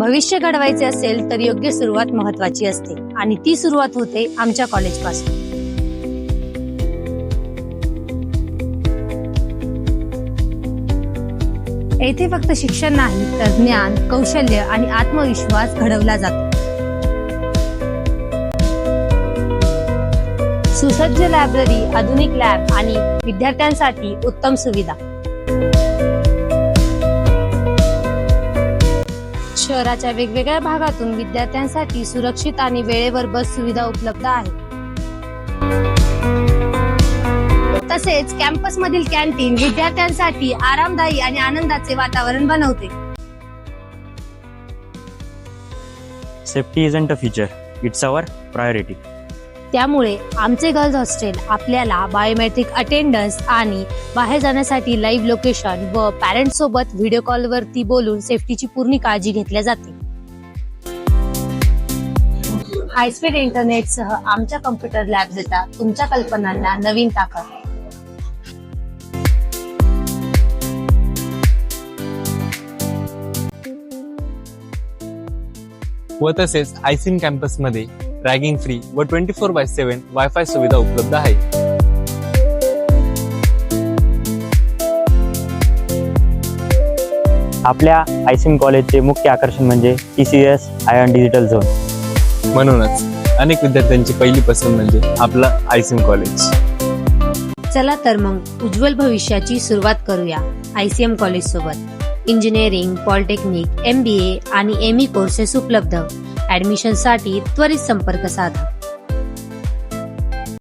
भविष्य घडवायचे असेल तर योग्य सुरुवात महत्वाची असते आणि ती सुरुवात होते आमच्या कॉलेजपासून. येथे फक्त शिक्षण नाही तर ज्ञान, कौशल्य आणि आत्मविश्वास घडवला जातो. सुसज्ज लायब्ररी, आधुनिक लॅब आणि विद्यार्थ्यांसाठी उत्तम सुविधा. शहराच्या वेगवेगळ्या भागातून विद्यार्थ्यांसाठी सुरक्षित आणि वेळेवर बस सुविधा उपलब्ध आहे. तसेच कॅम्पस मधील कॅन्टीन विद्यार्थ्यांसाठी आरामदायी आणि आनंदाचे वातावरण बनवते. Safety isn't a feature, it's our priority. त्यामुळे आमचे गर्ल्स हॉस्टेल आपल्याला बायोमेट्रिक अटेंडन्स आणि बाहेर जाण्यासाठी लाईव्ह लोकेशन व पॅरेंट्स सोबत व्हिडिओ कॉलवरती बोलून सेफ्टीची पूर्ण काळजी घेतली जाते. हायस्पीड इंटरनेटसह आमच्या कम्प्युटर लॅब देतात तुमच्या कल्पनांना नवीन ताकद. व तसेच आयसीएम कॅम्पस मध्ये रॅगिंग फ्री व 24/7 वायफाय सुविधा उपलब्ध आहे. आपल्या आयसीएम कॉलेजचे मुख्य आकर्षण म्हणजे TCS आयन डिजिटल झोन. म्हणूनच अनेक विद्यार्थ्यांची पहिली पसंत म्हणजे आपलं आयसीएम कॉलेज. चला तर मग उज्ज्वल भविष्याची सुरुवात करूया आयसीएम कॉलेज सोबत. इंजिनिअरिंग, पॉलिटेक्निक, MBA आणि ME कोर्सेस उपलब्ध. ऍडमिशनसाठी त्वरित संपर्क साधा.